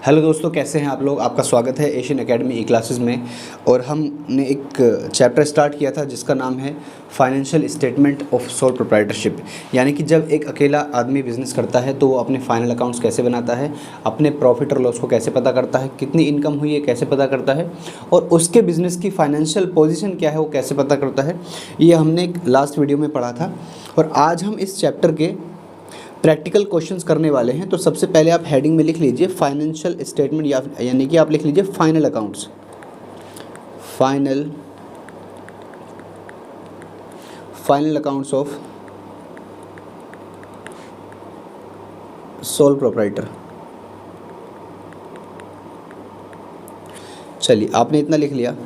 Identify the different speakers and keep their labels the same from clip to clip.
Speaker 1: Hello दोस्तों, कैसे हैं आप लोग। आपका स्वागत है एशियन एकेडमी ई क्लासेस में। और हमने एक चैप्टर स्टार्ट किया था जिसका नाम है financial statement of sole proprietorship. यानी कि जब एक अकेला आदमी बिजनेस करता है तो वो अपने फाइनल अकाउंट्स कैसे बनाता है, अपने प्रॉफिट और लॉस को कैसे पता करता है, कितनी इनकम हुई है कैसे पता करता है, और उसके बिज़नेस की फाइनेंशियल पोजीशन क्या है वो कैसे पता करता है। ये हमने लास्ट वीडियो में पढ़ा था। और आज हम इस चैप्टर के प्रैक्टिकल क्वेश्चंस करने वाले हैं। तो सबसे पहले आप हेडिंग में लिख लीजिए फाइनेंशियल स्टेटमेंट, यानी कि आप लिख लीजिए final accounts. Final accounts of sole proprietor. चलिए, आपने इतना लिख लिया।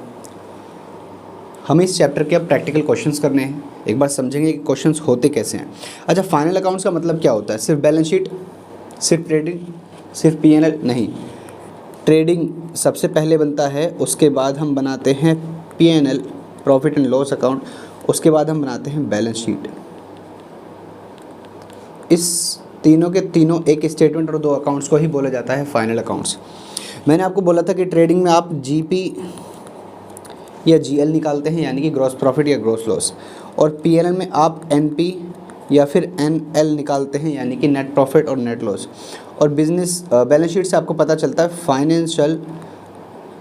Speaker 1: हमें इस चैप्टर के अब प्रैक्टिकल क्वेश्चंस करने हैं। एक बार समझेंगे कि क्वेश्चंस होते कैसे हैं। अच्छा, फाइनल अकाउंट्स का मतलब क्या होता है? सिर्फ बैलेंस शीट, सिर्फ ट्रेडिंग, सिर्फ पीएनएल? नहीं, ट्रेडिंग सबसे पहले बनता है, उसके बाद हम बनाते हैं PNL, profit and loss account, उसके बाद हम बनाते हैं बैलेंस शीट। इस तीनों के तीनों एक स्टेटमेंट और दो अकाउंट्स को ही बोला जाता है फाइनल अकाउंट्स। मैंने आपको बोला था कि ट्रेडिंग में आप जीपी या जीएल निकालते हैं, यानी कि ग्रॉस प्रॉफिट या ग्रॉस लॉस, और पीएनएल में आप एनपी या फिर एनएल निकालते हैं, यानी कि नेट प्रॉफिट और नेट लॉस। और बिजनेस बैलेंस शीट से आपको पता चलता है फाइनेंशियल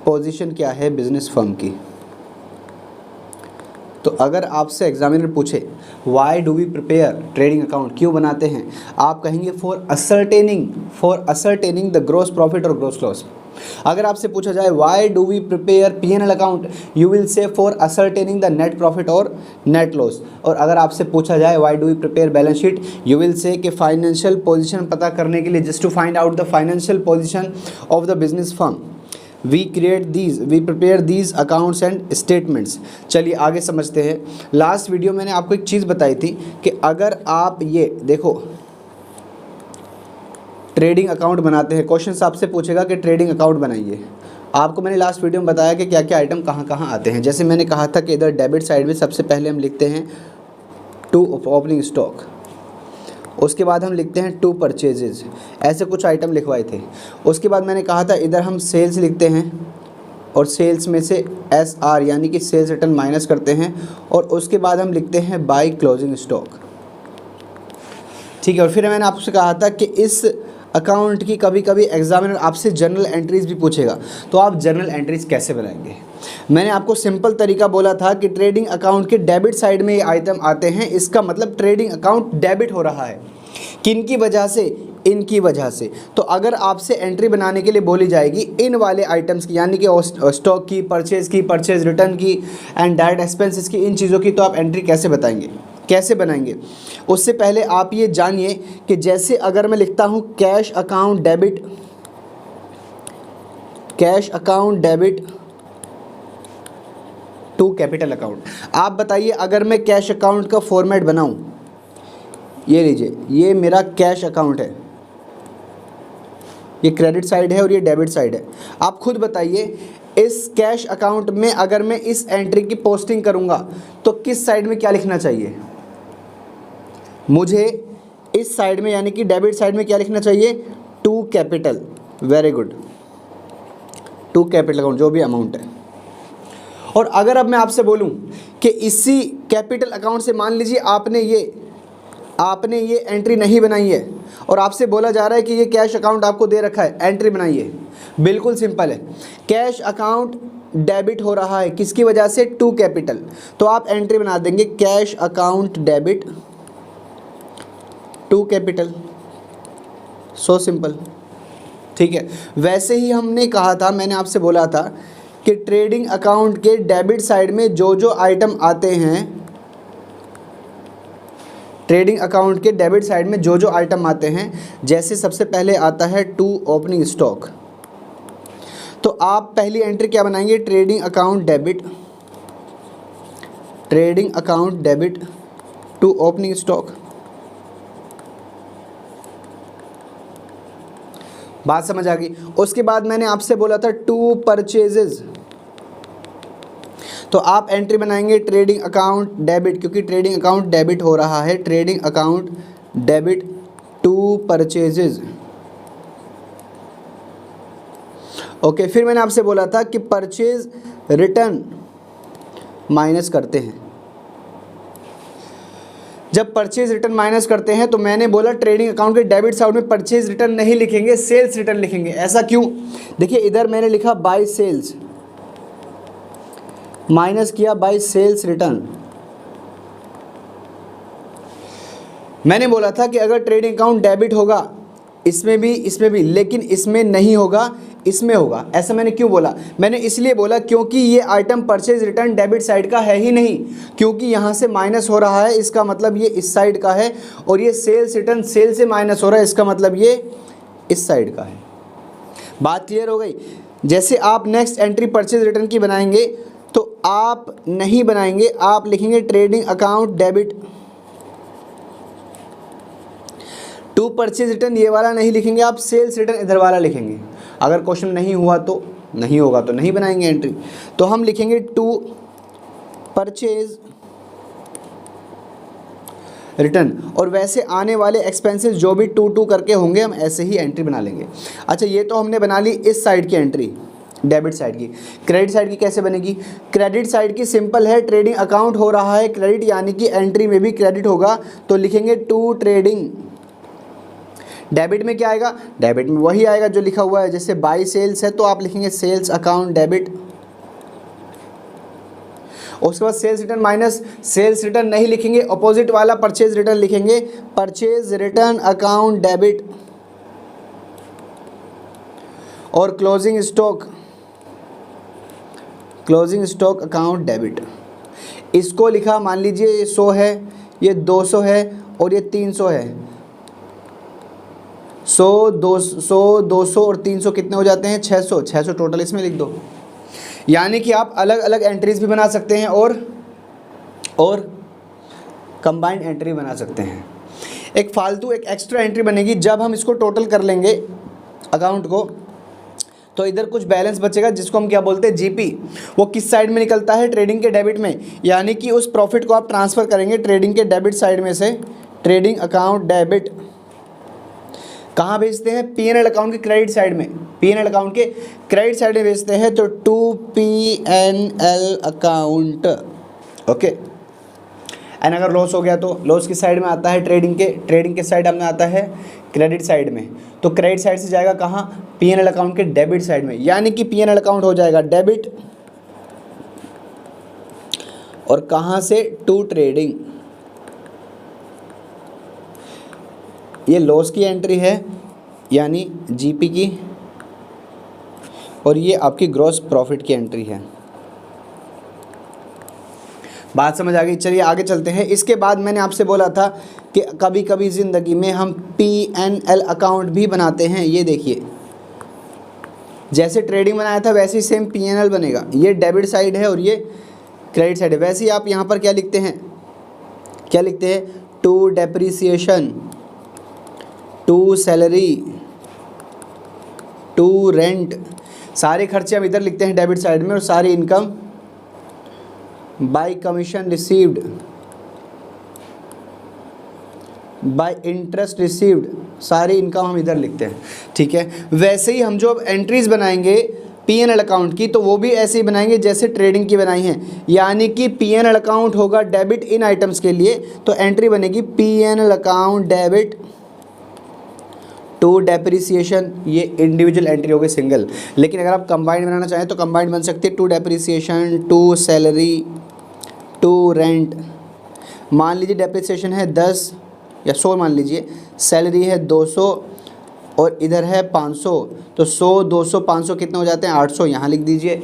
Speaker 1: पोजीशन क्या है बिजनेस फर्म की। तो अगर आपसे एग्जामिनर पूछे why do we prepare trading account, क्यों बनाते हैं, आप कहेंगे for ascertaining the gross profit और ग्रॉस लॉस। अगर आपसे पूछा जाए why do we prepare PNL account, you will say for ascertaining the net profit और नेट लॉस। और अगर आपसे पूछा जाए why do we prepare balance sheet, you will say कि फाइनेंशियल पोजीशन पता करने के लिए, just to find out the financial position of the business firm we prepare these accounts and statements. चलिए आगे समझते हैं। लास्ट वीडियो मैंने आपको एक चीज़ बताई थी कि अगर आप ये देखो ट्रेडिंग अकाउंट बनाते हैं, क्वेश्चन आपसे पूछेगा कि ट्रेडिंग अकाउंट बनाइए। आपको मैंने लास्ट वीडियो में बताया कि क्या क्या आइटम कहाँ कहाँ आते हैं। जैसे मैंने कहा था कि इधर डेबिट साइड में सबसे पहले हम लिखते हैं टू ओपनिंग स्टॉक, उसके बाद हम लिखते हैं टू परचेजेज, ऐसे कुछ आइटम लिखवाए थे। उसके बाद मैंने कहा था इधर हम सेल्स लिखते हैं और सेल्स में से SR यानी कि सेल्स रिटर्न माइनस करते हैं, और उसके बाद हम लिखते हैं बाय क्लोजिंग स्टॉक। ठीक है। और फिर मैंने आपसे कहा था कि इस अकाउंट की कभी कभी एग्जामिनर आपसे जर्नल एंट्रीज भी पूछेगा, तो आप जर्नल एंट्रीज कैसे बनाएंगे। मैंने आपको सिंपल तरीका बोला था कि ट्रेडिंग अकाउंट के डेबिट साइड में ये आइटम आते हैं, इसका मतलब ट्रेडिंग अकाउंट डेबिट हो रहा है। किन की वजह से? इनकी वजह से। तो अगर आपसे एंट्री बनाने के लिए बोली जाएगी इन वाले आइटम्स की, यानी कि स्टॉक की, परचेज रिटर्न की एंड डायरेक्ट एक्सपेंसेस की, इन चीज़ों की, तो आप एंट्री कैसे बताएंगे, कैसे बनाएंगे? उससे पहले आप ये जानिए कि जैसे अगर मैं लिखता हूँ cash account debit to capital account, आप बताइए अगर मैं कैश अकाउंट का फॉर्मेट बनाऊं, ये लीजिए, ये मेरा कैश अकाउंट है, ये क्रेडिट साइड है और ये डेबिट साइड है। आप खुद बताइए इस कैश अकाउंट में अगर मैं इस एंट्री की पोस्टिंग करूंगा तो किस साइड में क्या लिखना चाहिए? मुझे इस साइड में यानी कि डेबिट साइड में क्या लिखना चाहिए? To capital. Very good, to capital account, जो भी अमाउंट है। और अगर अब मैं आपसे बोलूं कि इसी कैपिटल अकाउंट से मान लीजिए आपने ये एंट्री नहीं बनाई है और आपसे बोला जा रहा है कि ये कैश अकाउंट आपको दे रखा है, एंट्री बनाइए। बिल्कुल सिंपल है, कैश अकाउंट डेबिट हो रहा है, किसकी वजह से? To capital. तो आप एंट्री बना देंगे cash account debit to capital, so simple. ठीक है। वैसे ही हमने कहा था, मैंने आपसे बोला था कि ट्रेडिंग अकाउंट के डेबिट साइड में जो जो आइटम आते हैं, ट्रेडिंग अकाउंट के डेबिट साइड में जो जो आइटम आते हैं, जैसे सबसे पहले आता है टू ओपनिंग स्टॉक, तो आप पहली एंट्री क्या बनाएंगे? Trading account debit to opening stock. बात समझ आ गई? उसके बाद मैंने आपसे बोला था टू परचेजेज, तो आप एंट्री बनाएंगे ट्रेडिंग अकाउंट डेबिट, क्योंकि ट्रेडिंग अकाउंट डेबिट हो रहा है, trading account debit to purchases. Okay, फिर मैंने आपसे बोला था कि परचेज रिटर्न माइनस करते हैं। जब परचेज रिटर्न माइनस करते हैं तो मैंने बोला ट्रेडिंग अकाउंट के डेबिट साइड में परचेज रिटर्न नहीं लिखेंगे, सेल्स रिटर्न लिखेंगे। ऐसा क्यों? देखिए इधर मैंने लिखा बाय सेल्स, माइनस किया बाय सेल्स रिटर्न। मैंने बोला था कि अगर ट्रेडिंग अकाउंट डेबिट होगा इसमें भी, लेकिन इसमें नहीं होगा, इसमें होगा। ऐसा मैंने क्यों बोला? मैंने इसलिए बोला क्योंकि ये item purchase return debit side का है ही नहीं, क्योंकि यहाँ से माइनस हो रहा है, इसका मतलब ये इस साइड का है, और ये सेल्स रिटर्न सेल से माइनस हो रहा है, इसका मतलब ये इस साइड का है। बात क्लियर हो गई? जैसे आप नेक्स्ट एंट्री परचेज रिटर्न की बनाएंगे तो आप नहीं बनाएंगे, आप लिखेंगे trading account debit to purchase return, ये वाला नहीं लिखेंगे, आप सेल्स रिटर्न इधर वाला लिखेंगे। अगर क्वेश्चन नहीं हुआ तो नहीं होगा तो नहीं बनाएंगे एंट्री, तो हम लिखेंगे टू परचेज रिटर्न, और वैसे आने वाले एक्सपेंसेस जो भी टू करके होंगे हम ऐसे ही एंट्री बना लेंगे। अच्छा, ये तो हमने बना ली इस साइड की एंट्री, डेबिट साइड की। क्रेडिट साइड की कैसे बनेगी? क्रेडिट साइड की सिंपल है, ट्रेडिंग अकाउंट हो रहा है क्रेडिट, यानी कि एंट्री में भी क्रेडिट होगा, तो लिखेंगे टू ट्रेडिंग। डेबिट में क्या आएगा? डेबिट में वही आएगा जो लिखा हुआ है, जैसे बाय सेल्स है तो आप लिखेंगे सेल्स अकाउंट डेबिट। उसके बाद sales return minus, sales return नहीं लिखेंगे, अपोजिट वाला परचेज रिटर्न लिखेंगे, परचेज रिटर्न अकाउंट डेबिट। और क्लोजिंग स्टॉक अकाउंट डेबिट। इसको लिखा, मान लीजिए ये 100 है, ये 200 है और ये 300 है। 100, 200 और 300 कितने हो जाते हैं? 600 टोटल इसमें लिख दो। यानी कि आप अलग अलग एंट्रीज भी बना सकते हैं और कंबाइंड एंट्री बना सकते हैं। एक फालतू एक एक्स्ट्रा एंट्री बनेगी जब हम इसको टोटल कर लेंगे अकाउंट को, तो इधर कुछ बैलेंस बचेगा जिसको हम क्या बोलते हैं? जीपी। वो किस साइड में निकलता है? ट्रेडिंग के डेबिट में। यानी कि उस प्रॉफिट को आप ट्रांसफ़र करेंगे ट्रेडिंग के डेबिट साइड में से, ट्रेडिंग अकाउंट डेबिट। कहाँ भेजते हैं? पीएनएल अकाउंट के क्रेडिट साइड में। पीएनएल अकाउंट के क्रेडिट साइड में भेजते हैं, तो to PNL account. Okay, and अगर लॉस हो गया तो लॉस किस साइड में आता है? ट्रेडिंग के साइड में आता है क्रेडिट साइड में। तो क्रेडिट साइड से जाएगा कहाँ? पीएनएल अकाउंट के डेबिट साइड में। यानी कि पीएनएल अकाउंट हो जाएगा डेबिट, और कहाँ से? To trading. ये लॉस की एंट्री है यानी जीपी की, और ये आपकी ग्रॉस प्रॉफिट की एंट्री है। बात समझ आ गई? चलिए आगे चलते हैं। इसके बाद मैंने आपसे बोला था कि कभी कभी ज़िंदगी में हम पीएनएल अकाउंट भी बनाते हैं। ये देखिए, जैसे ट्रेडिंग बनाया था वैसे ही सेम पीएनएल बनेगा। ये डेबिट साइड है और ये क्रेडिट साइड है। वैसे ही आप यहाँ पर क्या लिखते हैं? To depreciation, to salary, to rent. सारे खर्चे हम इधर लिखते हैं डेबिट साइड में, और सारी income by commission received, bye interest received, सारी इनकम हम इधर लिखते हैं। ठीक है, वैसे ही हम जो अब एंट्रीज बनाएंगे पीएनएल अकाउंट की, तो वो भी ऐसे ही बनाएंगे जैसे ट्रेडिंग की बनाई है। यानी कि पीएनएल अकाउंट होगा डेबिट इन आइटम्स के लिए, तो एंट्री बनेगी PNL account debit to depreciation. ये इंडिविजुअल एंट्री हो गई सिंगल, लेकिन अगर आप कंबाइंड बनाना चाहें तो कंबाइंड बन सकते हैं। To depreciation, to salary, to rent. मान लीजिए डेप्रिसिएशन है 10 या 100 मान लीजिए, सैलरी है 200 और इधर है 500, तो 100, 200, 500 कितने हो जाते हैं? 800, यहाँ लिख दीजिए।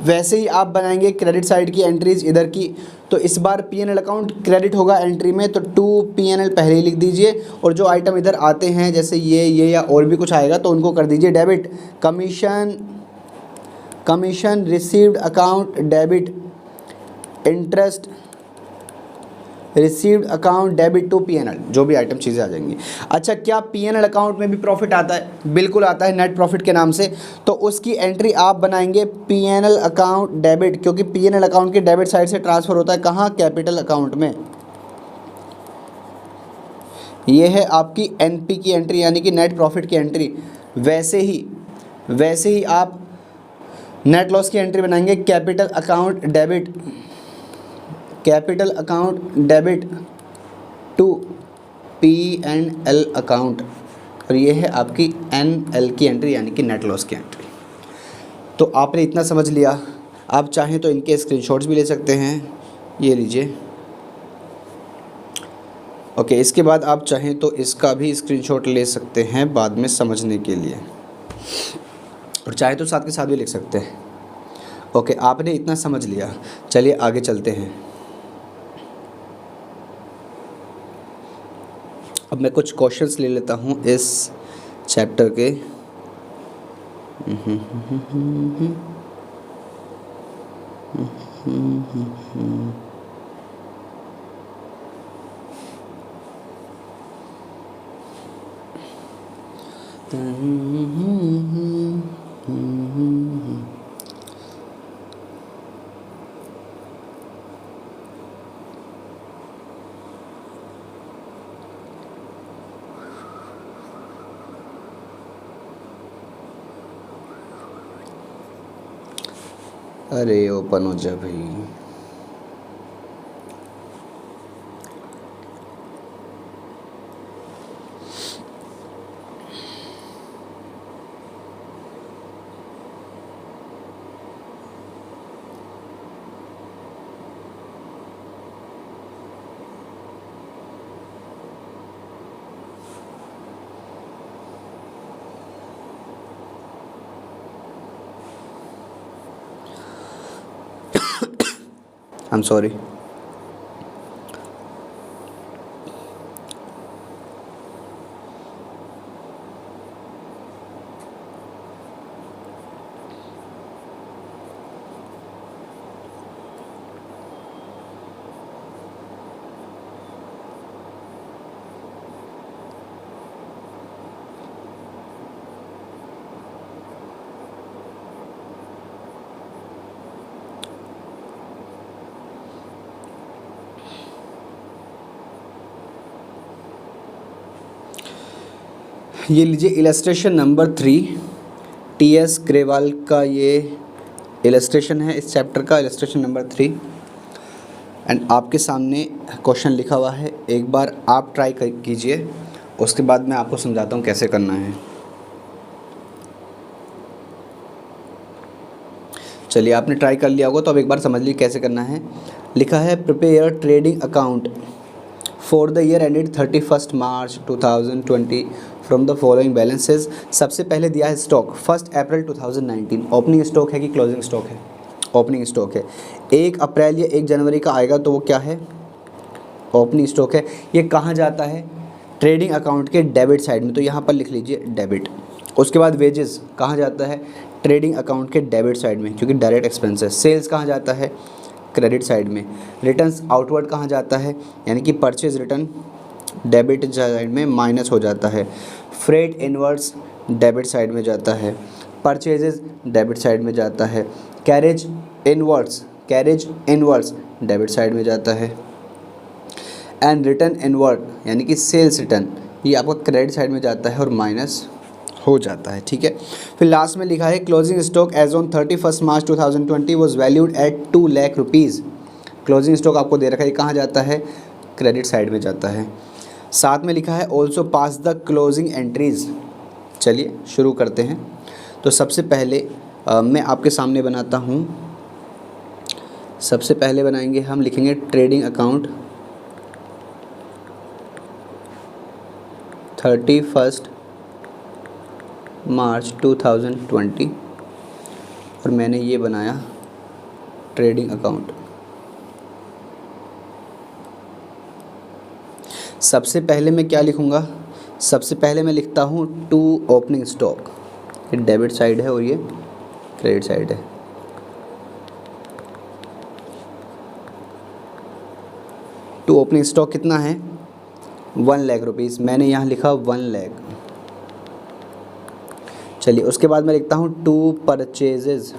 Speaker 1: वैसे ही आप बनाएंगे क्रेडिट साइड की एंट्रीज इधर की, तो इस बार पीएनएल अकाउंट क्रेडिट होगा एंट्री में, तो टू पीएनएल पहले ही लिख दीजिए, और जो आइटम इधर आते हैं जैसे ये या और भी कुछ आएगा तो उनको कर दीजिए debit. Commission received account debit, interest received account debit to PNL, जो भी आइटम चीज़ें आ जाएंगी। अच्छा, क्या पीएनएल अकाउंट में भी प्रॉफिट आता है? बिल्कुल आता है, नेट प्रॉफिट के नाम से। तो उसकी एंट्री आप बनाएंगे पीएनएल अकाउंट डेबिट, क्योंकि पीएनएल अकाउंट के डेबिट साइड से ट्रांसफ़र होता है कहाँ? कैपिटल अकाउंट में। ये है आपकी एनपी की एंट्री, यानी कि नेट प्रॉफिट की एंट्री। वैसे वैसे ही आप नेट लॉस की एंट्री बनाएंगे, capital account debit to P&L account, और ये है आपकी NL की एंट्री यानी कि नेट लॉस की एंट्री। तो आपने इतना समझ लिया। आप चाहें तो इनके स्क्रीनशॉट्स भी ले सकते हैं, ये लीजिए। ओके, इसके बाद आप चाहें तो इसका भी स्क्रीनशॉट ले सकते हैं बाद में समझने के लिए, और चाहे तो साथ के साथ भी लिख सकते हैं। ओके, आपने इतना समझ लिया, चलिए आगे चलते हैं। अब मैं कुछ क्वेश्चंस ले लेता हूँ इस चैप्टर के। अरे ओपन हो जा भाई। I'm sorry. ये लीजिए इलस्ट्रेशन नंबर 3, TS ग्रेवाल का ये इलस्ट्रेशन है, इस चैप्टर का इलस्ट्रेशन नंबर 3। एंड आपके सामने क्वेश्चन लिखा हुआ है, एक बार आप ट्राई कीजिए, उसके बाद मैं आपको समझाता हूँ कैसे करना है। चलिए, आपने ट्राई कर लिया होगा तो अब एक बार समझ लीजिए कैसे करना है। लिखा है prepare trading account for the year ended 31 March 2020 from the following balances. सबसे पहले दिया है स्टॉक 1 अप्रैल 2019, ओपनिंग स्टॉक है कि क्लोजिंग स्टॉक है? ओपनिंग स्टॉक है। 1 अप्रैल या 1 जनवरी का आएगा तो वो क्या है? ओपनिंग स्टॉक है। ये कहाँ जाता है? ट्रेडिंग अकाउंट के डेबिट साइड में, तो यहाँ पर लिख लीजिए डेबिट। उसके बाद वेजेस कहाँ जाता है? ट्रेडिंग अकाउंट के डेबिट साइड में, क्योंकि डायरेक्ट एक्सपेंसेस। सेल्स कहाँ जाता है? क्रेडिट साइड में। रिटर्न्स आउटवर्ड कहाँ जाता है? यानी कि परचेज रिटर्न डेबिट साइड में माइनस हो जाता है। फ्रेट इनवर्ड्स डेबिट साइड में जाता है। परचेजेस डेबिट साइड में जाता है। कैरेज इनवर्ड्स डेबिट साइड में जाता है। एंड रिटर्न इनवर्ड यानी कि सेल्स रिटर्न, ये आपका क्रेडिट साइड में जाता है और माइनस हो जाता है। ठीक है, फिर लास्ट में लिखा है closing stock as on 31 March 2020 was valued at 2 lakh rupees. Closing stock आपको दे रखा है, कहाँ जाता है? क्रेडिट साइड में जाता है। साथ में लिखा है also pass the closing entries. चलिए शुरू करते हैं। तो सबसे पहले मैं आपके सामने बनाता हूँ। सबसे पहले बनाएंगे हम, लिखेंगे ट्रेडिंग अकाउंट 31 मार्च 2020, और मैंने ये बनाया ट्रेडिंग अकाउंट। सबसे पहले मैं क्या लिखूँगा? सबसे पहले मैं लिखता हूँ टू ओपनिंग स्टॉक। ये डेबिट साइड है और ये क्रेडिट साइड है। टू ओपनिंग स्टॉक कितना है? 1 लाख रुपीज़। मैंने यहाँ लिखा 1 लाख। चलिए, उसके बाद मैं लिखता हूँ टू परचेजेज।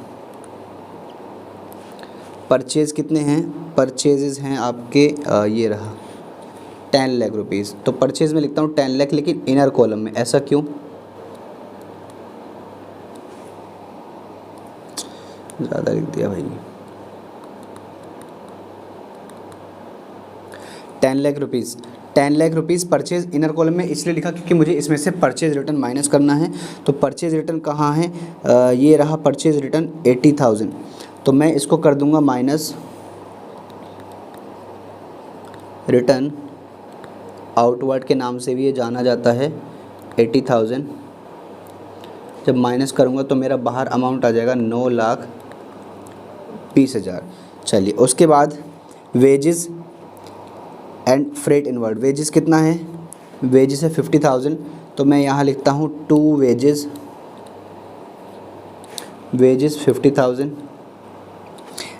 Speaker 1: परचेज कितने हैं? परचेजेज हैं आपके ये रहा 10 लाख रुपीज़। तो परचेज में लिखता हूँ 10 लाख, लेकिन इनर कॉलम में। ऐसा क्यों? ज़्यादा लिख दिया भाई। 10 lakh rupees, 10 lakh rupees purchase inner column में इसलिए लिखा क्योंकि मुझे इसमें से परचेज रिटर्न माइनस करना है। तो परचेज रिटर्न कहाँ है, ये रहा परचेज रिटर्न 80,000। तो मैं इसको कर दूंगा माइनस रिटर्न आउटवर्ड के नाम से भी ये जाना जाता है 80,000। जब माइनस करूँगा तो मेरा बाहर अमाउंट आ जाएगा 9,20,000। चलिए उसके बाद wages and freight inward. Wages कितना है, वेजेस है 50,000। तो मैं यहाँ लिखता हूँ 2 वेजेस 50,000।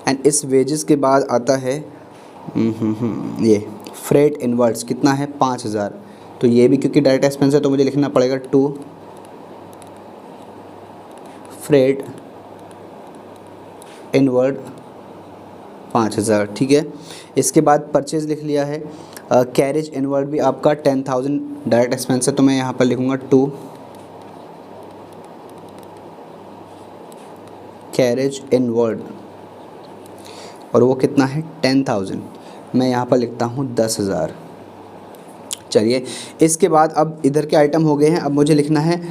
Speaker 1: एंड इस वेजेस के बाद आता है ये फ्रेट इनवर्ड्स कितना है 5,000। तो ये भी क्योंकि डायरेक्ट एक्सपेंस है तो मुझे लिखना पड़ेगा 2 फ्रेट इनवर्ड 5,000। ठीक है, इसके बाद परचेज लिख लिया है। कैरेज इनवर्ड भी आपका 10,000 डायरेक्ट एक्सपेंस है तो मैं यहाँ पर लिखूँगा 2 कैरेज इनवर्ड और वो कितना है 10,000। मैं यहाँ पर लिखता हूँ 10,000। चलिए इसके बाद अब इधर के आइटम हो गए हैं। अब मुझे लिखना है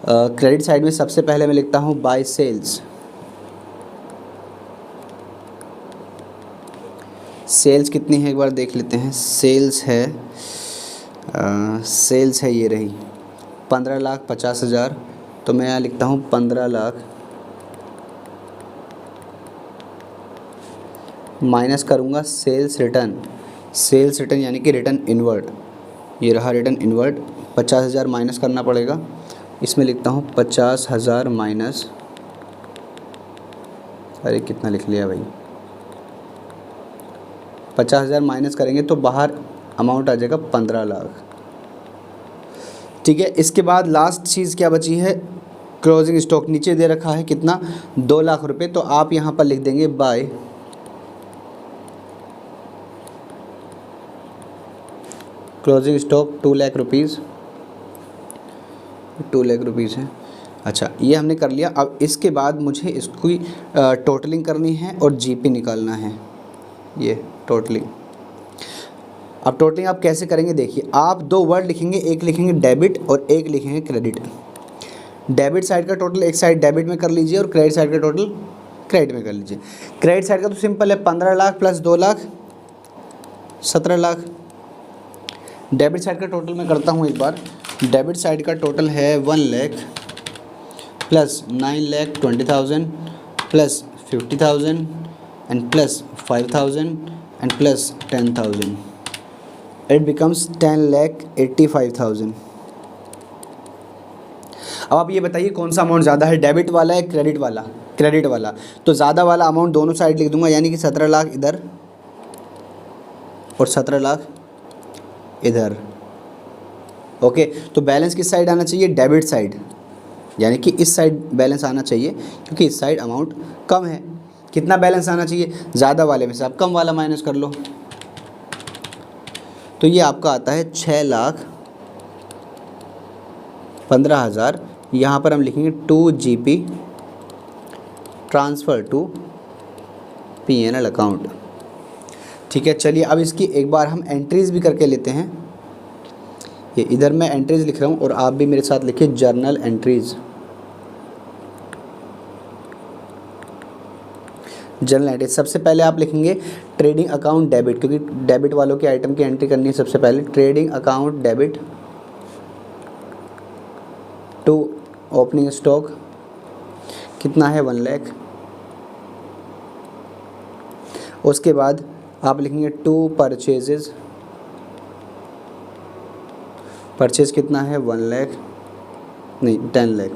Speaker 1: क्रेडिट साइड में। सबसे पहले मैं लिखता हूँ बाय सेल्स। सेल्स कितनी है एक बार देख लेते हैं। सेल्स है ये रही 15,50,000। तो मैं यहाँ लिखता हूँ 15 लाख माइनस करूँगा सेल्स रिटर्न यानी कि रिटर्न इनवर्ड। ये रहा रिटर्न इनवर्ड 50,000 माइनस करना पड़ेगा। इसमें लिखता हूँ 50,000 माइनस, अरे कितना लिख लिया भाई, 50,000 माइनस करेंगे तो बाहर अमाउंट आ जाएगा 15 लाख। ठीक है, इसके बाद लास्ट चीज़ क्या बची है, क्लोजिंग स्टॉक। नीचे दे रखा है कितना 2 लाख रुपए। तो आप यहाँ पर लिख देंगे bye closing stock 2 lakh rupees. 2 lakh rupees है। अच्छा ये हमने कर लिया। अब इसके बाद मुझे इसकी टोटलिंग करनी है और जीपी निकालना है। ये टोटलिंग, अब टोटलिंग आप कैसे करेंगे देखिए, आप 2 वर्ड लिखेंगे, एक लिखेंगे डेबिट और एक लिखेंगे क्रेडिट। डेबिट साइड का टोटल एक साइड डेबिट में कर लीजिए और क्रेडिट साइड का टोटल क्रेडिट में कर लीजिए। क्रेडिट साइड का तो सिंपल है 15 lakh plus 2 lakh 17 lakh. Debit side का टोटल मैं करता हूँ एक बार। डेबिट साइड का टोटल है 1 lakh plus 9,20,000 plus 50,000 and plus 5,000 and plus 10,000। It becomes 10,85,000। अब आप ये बताइए कौन सा अमाउंट ज़्यादा है, डेबिट वाला है क्रेडिट वाला? क्रेडिट वाला। तो ज़्यादा वाला अमाउंट दोनों साइड लिख दूंगा, यानी कि 17 लाख इधर और 17 लाख इधर। ओके, तो बैलेंस किस साइड आना चाहिए, डेबिट साइड, यानी कि इस साइड बैलेंस आना चाहिए क्योंकि इस साइड अमाउंट कम है। कितना बैलेंस आना चाहिए, ज़्यादा वाले में से आप कम वाला माइनस कर लो। तो ये आपका आता है 6,15,000। यहाँ पर हम लिखेंगे 2 GP transfer to PNL account. ठीक है, चलिए अब इसकी एक बार हम एंट्रीज़ भी करके लेते हैं। ये इधर मैं एंट्रीज़ लिख रहा हूँ और आप भी मेरे साथ लिखिए जर्नल एंट्रीज़। जर्नल एंट्रीज सबसे पहले आप लिखेंगे ट्रेडिंग अकाउंट डेबिट, क्योंकि डेबिट वालों की आइटम की एंट्री करनी है। सबसे पहले trading account debit to opening stock कितना है 1 लाख। उसके बाद आप लिखेंगे 2 परचेजेस, परचेज कितना है 1 लाख नहीं 10 लाख।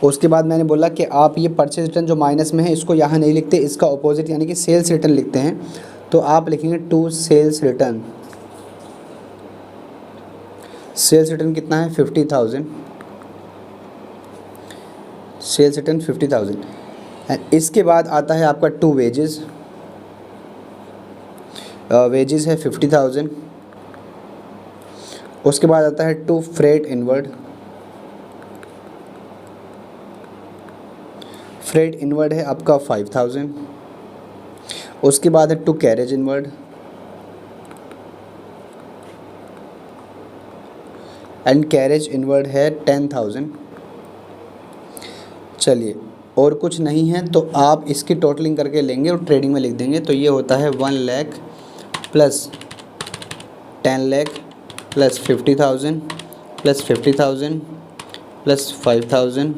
Speaker 1: उसके बाद मैंने बोला कि आप ये परचेज रिटर्न जो माइनस में है इसको यहाँ नहीं लिखते, इसका ऑपोजिट यानी कि सेल्स रिटर्न लिखते हैं। तो आप लिखेंगे 2 सेल्स रिटर्न। सेल्स रिटर्न कितना है 50,000, सेल्स रिटर्न 50,000। एंड इसके बाद आता है आपका 2 वेजेस, वेजेस है 50,000। उसके बाद आता है 2 फ्रेट इनवर्ड, फ्रेट इनवर्ड है आपका 5000, उसके बाद है to carriage inward, and carriage inward है 10,000। चलिए और कुछ नहीं है तो आप इसकी टोटलिंग करके लेंगे और ट्रेडिंग में लिख देंगे। तो ये होता है 1 lakh plus 10 lakh plus 50,000 plus 50,000 plus 5,000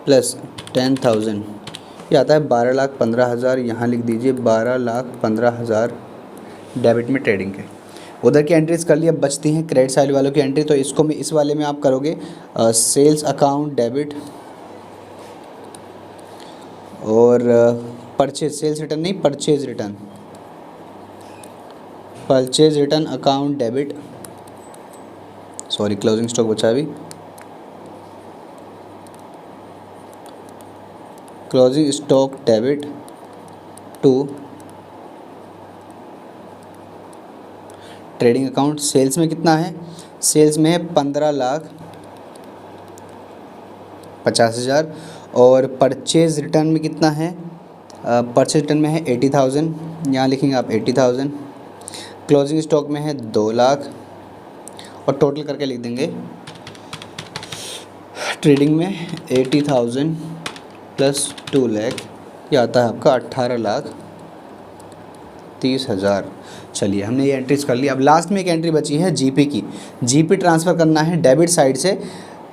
Speaker 1: plus 10,000, ये आता है 12,15,000। यहाँ लिख दीजिए 12,15,000 डेबिट में ट्रेडिंग के। उधर की एंट्रीज कर ली, अब बचती हैं क्रेडिट साइड वालों की एंट्री। तो इसको में इस वाले में आप करोगे सेल्स अकाउंट डेबिट और परचेज, सेल्स रिटर्न नहीं, purchase return, purchase return account debit, sorry closing stock बचा अभी, closing stock debit to trading account. Sales में कितना है, सेल्स में है 15,50,000 और परचेज रिटर्न में कितना है, परचेज रिटर्न में है 80,000, यहाँ लिखेंगे आप 80,000। क्लोजिंग स्टॉक में है 2 लाख और टोटल करके लिख देंगे ट्रेडिंग में 80,000 प्लस 2 लाख, ये आता है आपका 18,30,000। चलिए हमने ये एंट्रीज कर ली। अब लास्ट में एक एंट्री बची है जीपी की। जीपी ट्रांसफ़र करना है डेबिट साइड से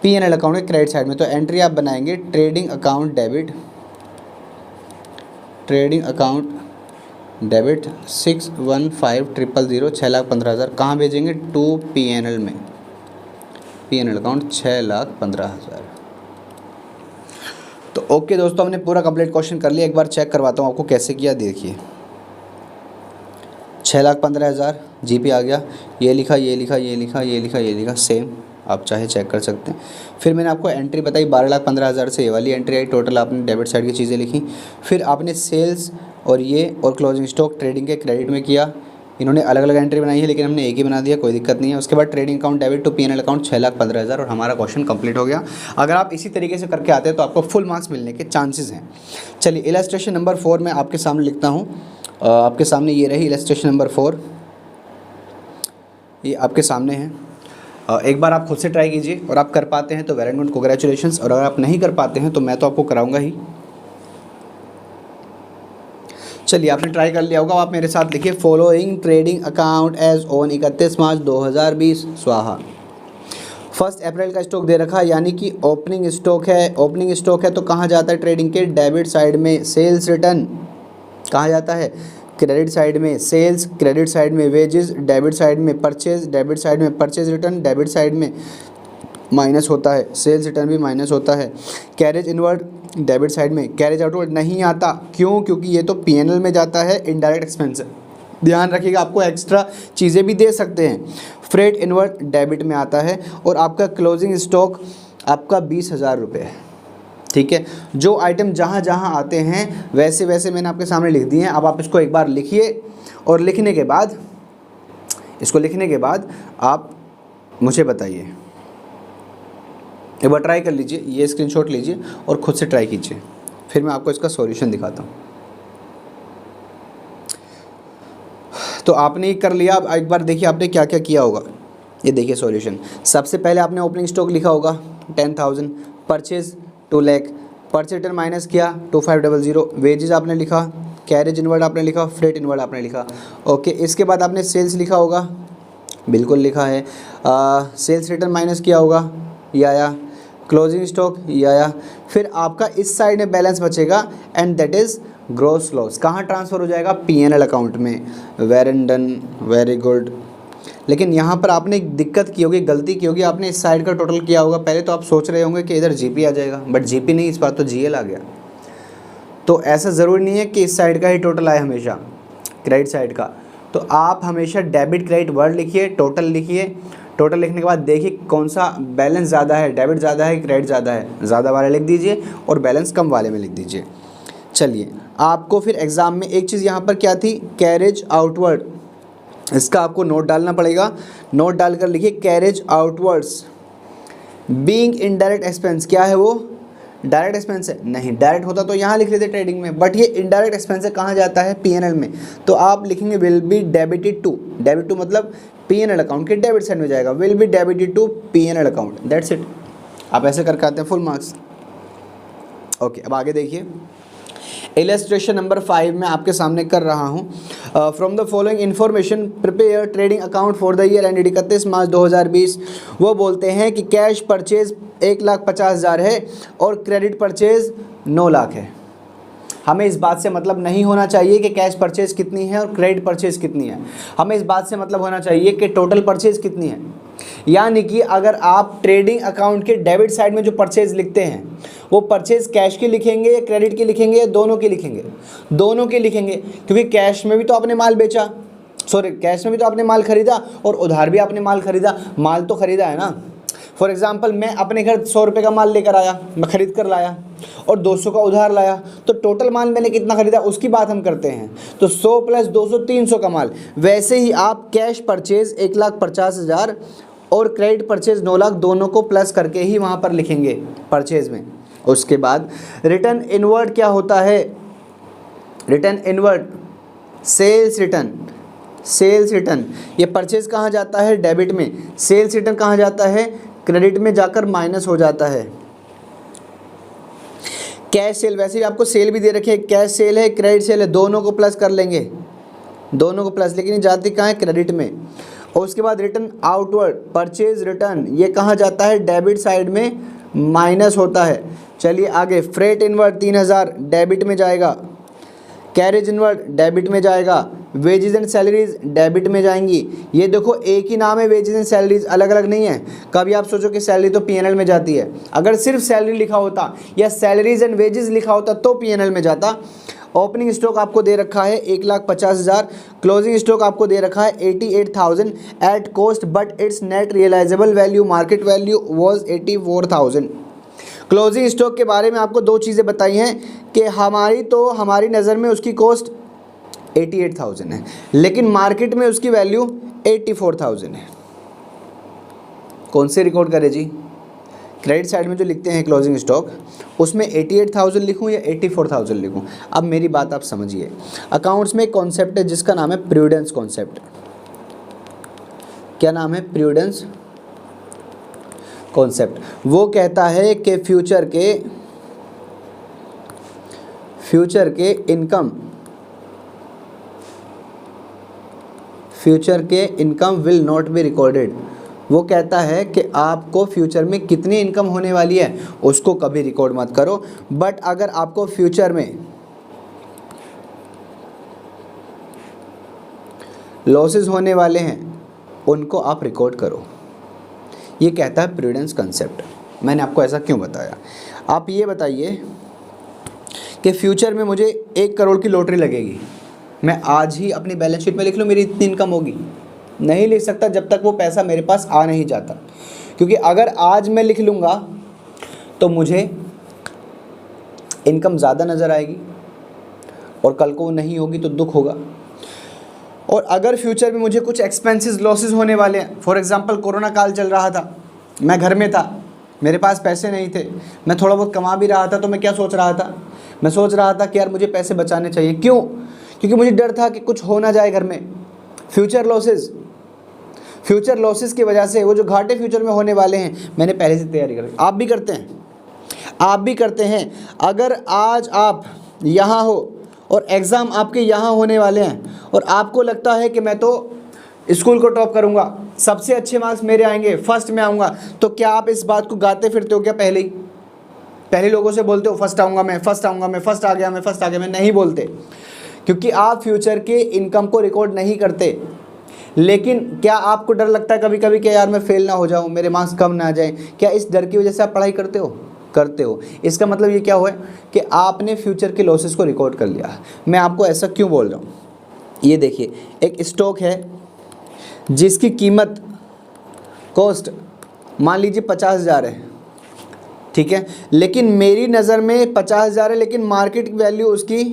Speaker 1: पीएनएल अकाउंट के क्रेडिट साइड में। तो एंट्री आप बनाएंगे trading account debit, trading account debit 615,000 6,15,000। कहाँ भेजेंगे, टू पीएनएल में, पीएनएल अकाउंट 6,15,000। तो ओके दोस्तों, हमने पूरा कंप्लीट क्वेश्चन कर लिया। एक बार चेक करवाता हूँ आपको कैसे किया। देखिए 6,15,000 जीपी आ गया, ये लिखा, ये लिखा, ये लिखा, ये लिखा, ये लिखा, सेम आप चाहे चेक कर सकते हैं। फिर मैंने आपको एंट्री बताई 12,15,000 से ये वाली एंट्री आई। टोटल आपने डेबिट साइड की चीज़ें लिखी। फिर आपने सेल्स और ये और क्लोजिंग स्टॉक ट्रेडिंग के क्रेडिट में किया। इन्होंने अलग अलग एंट्री बनाई है लेकिन हमने एक ही बना दिया, कोई दिक्कत नहीं है। उसके बाद trading account debit to PNL account 6,15,000 और हमारा क्वेश्चन कंप्लीट हो गया। अगर आप इसी तरीके से करके आते हैं तो आपको फुल मार्क्स मिलने के चांसेस हैं। चलिए इलस्ट्रेशन नंबर 4 मैं आपके सामने लिखता हूँ। आपके सामने ये रही इलस्ट्रेशन नंबर 4, ये आपके सामने है। एक बार आप खुद से ट्राई कीजिए और आप कर पाते हैं तो वेरी गुड, कांग्रेचुलेशंस। और अगर आप नहीं कर पाते हैं तो मैं तो आपको कराऊंगा ही। चलिए आपने ट्राई कर लिया होगा, आप मेरे साथ लिखिए following trading account as on 31 March 2020 स्वाहा। 1 अप्रैल का स्टॉक दे रखा है यानी कि ओपनिंग स्टॉक है। ओपनिंग स्टॉक है तो कहाँ जाता है ट्रेडिंग के डेबिट साइड में सेल्स रिटर्न, कहाँ जाता है क्रेडिट साइड में सेल्स, क्रेडिट साइड में वेजेस, डेबिट साइड में परचेज, डेबिट साइड में परचेज रिटर्न, डेबिट साइड में माइनस होता है, सेल्स रिटर्न भी माइनस होता है। कैरेज इनवर्ड डेबिट साइड में, कैरेज आउटवर्ड नहीं आता, क्यों, क्योंकि ये तो पीएनएल में जाता है, इनडायरेक्ट एक्सपेंस। ध्यान रखिएगा आपको एक्स्ट्रा चीज़ें भी दे सकते हैं। फ्रेट इनवर्ड डेबिट में आता है और आपका क्लोजिंग स्टॉक आपका 20,000 रुपये है। ठीक है, जो आइटम जहाँ जहाँ आते हैं वैसे वैसे मैंने आपके सामने लिख दिए हैं। अब आप इसको एक बार लिखिए और लिखने के बाद, इसको लिखने के बाद आप मुझे बताइए। एक बार ट्राई कर लीजिए, ये स्क्रीनशॉट लीजिए और खुद से ट्राई कीजिए, फिर मैं आपको इसका सॉल्यूशन दिखाता हूँ। तो आपने कर लिया। अब एक बार देखिए आपने क्या क्या किया होगा। ये देखिए सॉल्यूशन। सबसे पहले आपने ओपनिंग स्टॉक लिखा होगा 10,000, purchase 2 lakh, purchase return minus किया 2500, वेजेस आपने लिखा, कैरेज इनवर्ड आपने लिखा, फ्रेट इनवर्ड आपने लिखा। ओके, इसके बाद आपने सेल्स लिखा होगा, बिल्कुल लिखा है। सेल्स रिटर्न माइनस किया होगा, ये आया। क्लोजिंग स्टॉक ये आया। फिर आपका इस साइड में बैलेंस बचेगा and that is gross loss. कहाँ ट्रांसफ़र हो जाएगा, पीएनएल अकाउंट में। Very done, very good. लेकिन यहाँ पर आपने एक दिक्कत की होगी, गलती की होगी, आपने इस साइड का टोटल किया होगा। पहले तो आप सोच रहे होंगे कि इधर जीपी आ जाएगा, बट जीपी नहीं, इस बार तो जीएल आ गया। तो ऐसा ज़रूरी नहीं है कि इस साइड का ही टोटल आए हमेशा, क्रेडिट साइड का। तो आप हमेशा डेबिट क्रेडिट वर्ड लिखिए, टोटल लिखिए। टोटल लिखने के बाद देखिए कौन सा बैलेंस ज़्यादा है, डेबिट ज़्यादा है, क्रेडिट ज़्यादा है। ज़्यादा वाले लिख दीजिए और बैलेंस कम वाले में लिख दीजिए। चलिए आपको फिर एग्ज़ाम में एक चीज़ यहाँ पर क्या थी, कैरेज आउटवर्ड, इसका आपको नोट डालना पड़ेगा। नोट डालकर लिखिए carriage outwards being indirect expense. क्या है वो, डायरेक्ट एक्सपेंस है? नहीं, डायरेक्ट होता तो यहाँ लिख लेते ट्रेडिंग में, बट ये इनडायरेक्ट एक्सपेंस है, कहाँ जाता है? पीएनएल में। तो आप लिखेंगे will be debited to, debit to मतलब पीएनएल अकाउंट के डेबिट साइड में जाएगा, will be debited to PNL account, that's it. आप ऐसे करके आते हैं फुल मार्क्स। ओके, अब आगे देखिए, इलस्ट्रेशन नंबर 5 में आपके सामने कर रहा हूँ। From the following information prepare trading account for the year ended 31 March 2020। वो बोलते हैं कि कैश परचेज 1,50,000 है और क्रेडिट परचेज 9 लाख है। हमें इस बात से मतलब नहीं होना चाहिए कि कैश परचेज कितनी है और क्रेडिट परचेज कितनी है, हमें इस बात से मतलब होना चाहिए कि टोटल परचेज कितनी है। यानी कि अगर आप ट्रेडिंग अकाउंट के डेबिट साइड में जो परचेज लिखते हैं वो परचेज कैश की लिखेंगे या क्रेडिट की लिखेंगे या दोनों की लिखेंगे? दोनों की लिखेंगे, क्योंकि कैश में भी तो आपने माल बेचा, सॉरी कैश में भी तो आपने माल खरीदा और उधार भी आपने माल खरीदा, माल तो खरीदा है ना। फॉर एग्जाम्पल मैं अपने घर 100 रुपये का माल लेकर आया, मैं खरीद कर लाया और 200 का उधार लाया, तो टोटल माल मैंने कितना खरीदा उसकी बात हम करते हैं। तो 100 + 200 300 का माल। वैसे ही आप कैश परचेज 1,50,000 और क्रेडिट परचेज 9 लाख दोनों को प्लस करके ही वहाँ पर लिखेंगे परचेज में। उसके बाद रिटर्न इनवर्ड क्या होता है? Return inward sales return, sales return. ये परचेज कहाँ जाता है? डेबिट में। सेल्स रिटर्न कहाँ जाता है? क्रेडिट में जाकर माइनस हो जाता है। कैश सेल, वैसे भी आपको सेल भी दे रखे हैं, कैश सेल है क्रेडिट सेल है, दोनों को प्लस कर लेंगे, दोनों को प्लस, लेकिन ये जाती कहाँ है? क्रेडिट में। और उसके बाद रिटर्न आउटवर्ड परचेज रिटर्न, ये कहाँ जाता है? डेबिट साइड में माइनस होता है। चलिए आगे, फ्रेट इनवर्ड 3,000 डेबिट में जाएगा, कैरेज इनवर्ड डेबिट में जाएगा, वेजेस एंड सैलरीज डेबिट में जाएंगी। ये देखो एक ही नाम है, वेजेस एंड सैलरीज, अलग अलग नहीं है। कभी आप सोचो कि सैलरी तो पीएनएल में जाती है, अगर सिर्फ सैलरी लिखा होता या सैलरीज एंड वेजेस लिखा होता तो पीएनएल में जाता। ओपनिंग स्टॉक आपको दे रखा है 1,50,000, क्लोजिंग स्टॉक आपको दे रखा है 88,000 at cost, but it's net realisable value market value was 84,000। Closing stock के बारे में आपको दो चीज़ें बताई हैं कि हमारी नज़र में उसकी कॉस्ट 88,000 है, लेकिन मार्केट में उसकी वैल्यू 84,000 है। कौन से रिकॉर्ड करें जी? क्रेडिट साइड में जो लिखते हैं क्लोजिंग स्टॉक, उसमें 88,000 लिखूं या 84,000 लिखूं? अब मेरी बात आप समझिए। अकाउंट्स में एक कॉन्सेप्ट है जिसका नाम है प्रूडेंस कॉन्सेप्ट। क्या नाम है? Prudence concept. वो कहता है कि फ्यूचर के income will not be recorded. वो कहता है कि आपको फ्यूचर में कितनी इनकम होने वाली है उसको कभी रिकॉर्ड मत करो, बट अगर आपको फ्यूचर में लॉसेस होने वाले हैं उनको आप रिकॉर्ड करो। ये कहता है प्रूडेंस कंसेप्ट। मैंने आपको ऐसा क्यों बताया? आप ये बताइए कि फ्यूचर में मुझे 1 करोड़ की लॉटरी लगेगी, मैं आज ही अपनी बैलेंस शीट में लिख लूँ मेरी इतनी इनकम होगी? नहीं लिख सकता जब तक वो पैसा मेरे पास आ नहीं जाता, क्योंकि अगर आज मैं लिख लूँगा तो मुझे इनकम ज़्यादा नज़र आएगी और कल को वो नहीं होगी तो दुख होगा। और अगर फ्यूचर में मुझे कुछ एक्सपेंसेस लॉसेस होने वाले हैं, फॉर एग्जांपल कोरोना काल चल रहा था, मैं घर में था, मेरे पास पैसे नहीं थे, मैं थोड़ा बहुत कमा भी रहा था, तो मैं क्या सोच रहा था? मैं सोच रहा था कि यार मुझे पैसे बचाने चाहिए। क्यों? क्योंकि मुझे डर था कि कुछ हो ना जाए घर में, फ्यूचर लॉसेस की वजह से वो जो घाटे फ्यूचर में होने वाले हैं मैंने पहले से तैयारी कर रखी। आप भी करते हैं। अगर आज आप यहाँ हो और एग्ज़ाम आपके यहाँ होने वाले हैं और आपको लगता है कि मैं तो स्कूल को टॉप करूँगा, सबसे अच्छे मार्क्स मेरे आएंगे, फर्स्ट में आऊँगा, तो क्या आप इस बात को गाते फिरते हो क्या? पहले लोगों से बोलते हो फर्स्ट आऊँगा मैं, फर्स्ट आ गया मैं? नहीं बोलते, क्योंकि आप फ्यूचर के इनकम को रिकॉर्ड नहीं करते। लेकिन क्या आपको डर लगता है कभी कभी कि यार मैं फेल ना हो जाऊँ, मेरे मार्क्स कम ना आ जाएं? क्या इस डर की वजह से आप पढ़ाई करते हो? इसका मतलब ये क्या हुआ कि आपने फ्यूचर के लॉसेस को रिकॉर्ड कर लिया। मैं आपको ऐसा क्यों बोल रहा हूँ? ये देखिए, एक स्टॉक है जिसकी कीमत कॉस्ट मान लीजिए 50,000 है, ठीक है, लेकिन मेरी नज़र में 50,000 है, लेकिन मार्केट वैल्यू उसकी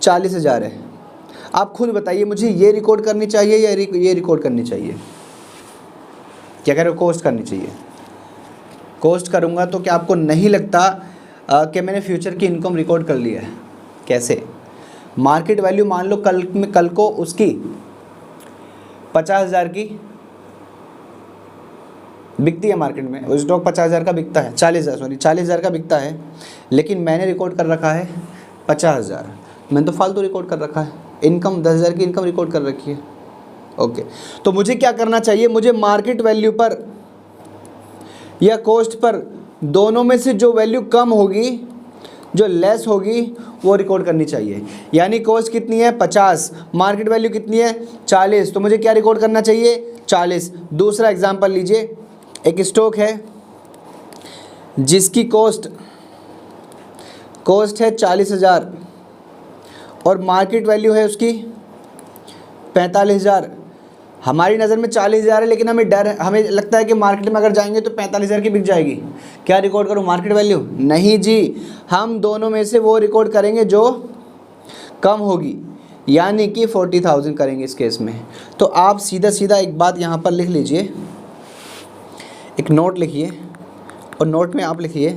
Speaker 1: 40,000 है। आप खुद बताइए, मुझे ये रिकॉर्ड करनी चाहिए या ये रिकॉर्ड करनी चाहिए? क्या कह रहे हो? कॉस्ट करनी चाहिए। कॉस्ट करूँगा तो क्या आपको नहीं लगता कि मैंने फ्यूचर की इनकम रिकॉर्ड कर ली है। कैसे? मार्केट वैल्यू मान लो कल को उसकी 50,000 की बिकती है मार्केट में, वो स्टॉक 50,000 का बिकता है, 40,000 का बिकता है, लेकिन मैंने रिकॉर्ड कर रखा है 50,000। मैंने तो फालतू रिकॉर्ड कर रखा है, इनकम 10,000 की इनकम रिकॉर्ड कर रखी है। ओके, तो मुझे क्या करना चाहिए? मुझे मार्केट वैल्यू पर या कॉस्ट पर दोनों में से जो वैल्यू कम होगी, जो लेस होगी, वो रिकॉर्ड करनी चाहिए। यानी कॉस्ट कितनी है? 50, मार्केट वैल्यू कितनी है? 40, तो मुझे क्या रिकॉर्ड करना चाहिए? 40। दूसरा एग्जांपल लीजिए, एक स्टॉक है जिसकी कॉस्ट है 40,000 और मार्केट वैल्यू है उसकी 45,000। हमारी नज़र में 40,000 है, लेकिन हमें लगता है कि मार्केट में अगर जाएंगे तो 45,000 की बिक जाएगी। क्या रिकॉर्ड करूँ? Market value? नहीं जी, हम दोनों में से वो रिकॉर्ड करेंगे जो कम होगी, यानी कि 40,000 करेंगे इस केस में। तो आप सीधा एक बात यहाँ पर लिख लीजिए, एक नोट लिखिए और नोट में आप लिखिए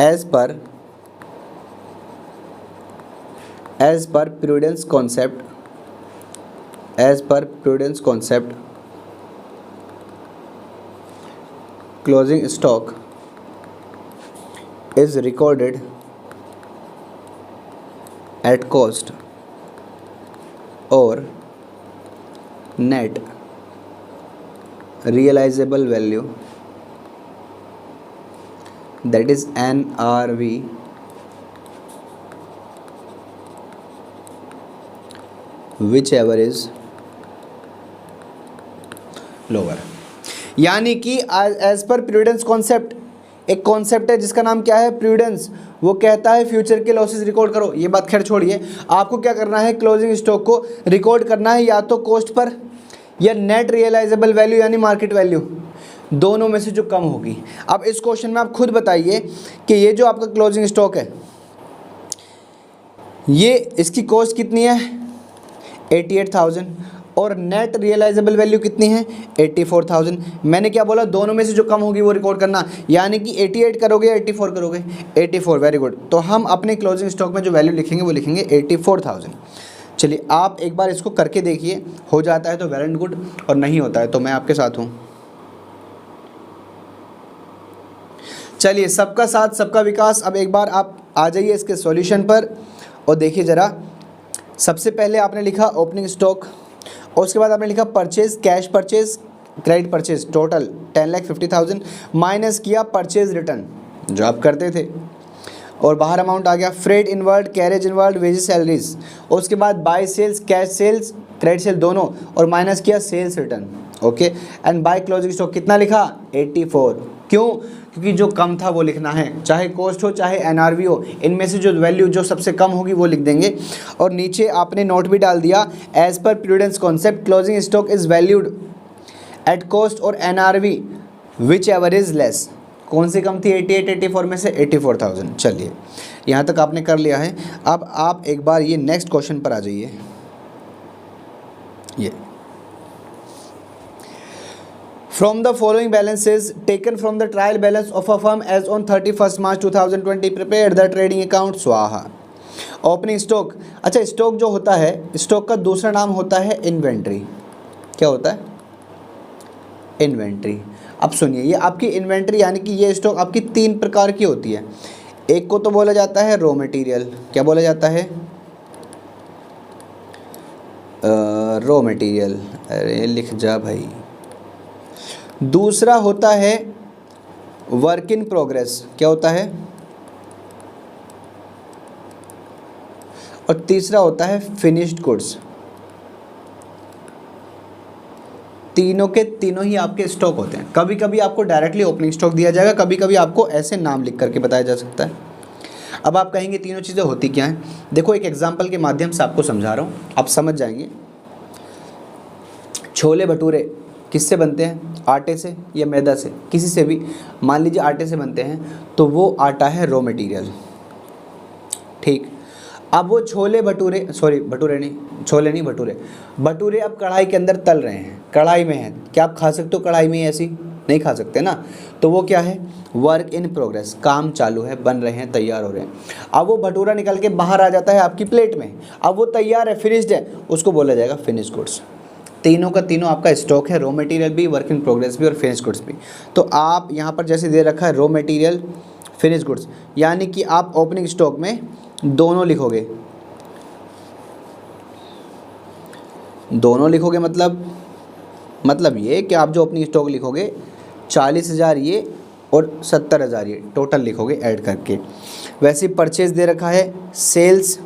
Speaker 1: as per prudence concept closing stock is recorded at cost or net realizable value, that is NRV, whichever is lower। यानी कि एज पर प्रूडेंस कॉन्सेप्ट, एक कॉन्सेप्ट है जिसका नाम क्या है? प्रूडेंस। वो कहता है फ्यूचर के लॉसेस रिकॉर्ड करो। ये बात खैर छोड़िए, आपको क्या करना है? क्लोजिंग स्टॉक को रिकॉर्ड करना है या तो कॉस्ट पर या नेट रियलाइजेबल वैल्यू यानी मार्केट वैल्यू, दोनों में से जो कम होगी। अब इस क्वेश्चन में आप खुद बताइए कि ये जो आपका क्लोजिंग स्टॉक है, ये इसकी कॉस्ट कितनी है? 88,000 और नेट रियलाइजेबल वैल्यू कितनी है? 84,000। मैंने क्या बोला? दोनों में से जो कम होगी वो रिकॉर्ड करना, यानी कि 88 करोगे या 84 करोगे? 84। Very good. तो हम अपने क्लोजिंग स्टॉक में जो वैल्यू लिखेंगे वो लिखेंगे 84,000। चलिए आप एक बार इसको करके देखिए, हो जाता है तो वेल एंड गुड, और नहीं होता है तो मैं आपके साथ हूँ। चलिए, सबका साथ सबका विकास। अब एक बार आप आ जाइए इसके सॉल्यूशन पर और देखिए ज़रा। सबसे पहले आपने लिखा ओपनिंग स्टॉक और उसके बाद आपने लिखा purchase, cash purchase, credit purchase, total 10,50,000 minus किया परचेज रिटर्न जो आप करते थे, और बाहर अमाउंट आ गया freight inward, carriage inward, wages, salaries, और उसके बाद by sales, cash sales, credit sale दोनों, और माइनस किया sales return. Okay, and by closing stock कितना लिखा? 84। क्यों? क्योंकि जो कम था वो लिखना है, चाहे कॉस्ट हो चाहे एनआरवी हो, इनमें से जो वैल्यू जो सबसे कम होगी वो लिख देंगे। और नीचे आपने नोट भी डाल दिया, as per prudence concept closing stock is valued at cost or NRV whichever is less. कौन सी कम थी? 88, 84 में से 84,000। चलिए, यहाँ तक आपने कर लिया है। अब आप एक बार ये नेक्स्ट क्वेश्चन पर आ जाइए। ये From the following balances taken from the trial balance of a firm as on 31st March 2020 prepared the trading account स्वाहा। ओपनिंग स्टॉक, अच्छा स्टॉक जो होता है, स्टॉक का दूसरा नाम होता है इन्वेंट्री। क्या होता है? इन्वेंट्री। अब सुनिए, ये आपकी इन्वेंट्री यानी कि ये स्टॉक आपकी 3 प्रकार की होती है। एक को तो बोला जाता है रॉ मटेरियल। क्या बोला जाता है? Raw material. अरे लिख जा भाई। दूसरा होता है वर्क इन प्रोग्रेस। क्या होता है? और तीसरा होता है फिनिश्ड गुड्स। तीनों के तीनों ही आपके स्टॉक होते हैं। कभी कभी आपको डायरेक्टली ओपनिंग स्टॉक दिया जाएगा, कभी कभी आपको ऐसे नाम लिख करके बताया जा सकता है। अब आप कहेंगे तीनों चीज़ें होती क्या हैं? देखो, एक एग्जांपल के माध्यम से आपको समझा रहा हूँ, आप समझ जाएंगे। छोले भटूरे किससे बनते हैं? आटे से या मैदा से, किसी से भी। मान लीजिए आटे से बनते हैं तो वो आटा है रॉ मटेरियल। ठीक, अब वो छोले भटूरे, सॉरी भटूरे नहीं, छोले नहीं भटूरे, भटूरे अब कढ़ाई के अंदर तल रहे हैं, कढ़ाई में है। क्या आप खा सकते हो कढ़ाई में ऐसी? नहीं खा सकते ना, तो वो क्या है, वर्क इन प्रोग्रेस, काम चालू है, बन रहे हैं, तैयार हो रहे हैं। अब वो भटूरा निकल के बाहर आ जाता है आपकी प्लेट में, अब वो तैयार है, फिनिश्ड है, उसको बोला जाएगा फिनिश गुड्स। तीनों का तीनों आपका स्टॉक है, रॉ मटेरियल भी, वर्क इन प्रोग्रेस भी और फिनिश गुड्स भी। तो आप यहाँ पर जैसे दे रखा है रॉ मटेरियल फिनिश गुड्स, यानी कि आप ओपनिंग स्टॉक में दोनों लिखोगे, दोनों लिखोगे मतलब ये कि आप जो ओपनिंग स्टॉक लिखोगे 40,000 ये और 70,000 ये टोटल लिखोगे ऐड करके। वैसे परचेज दे रखा है सेल्स,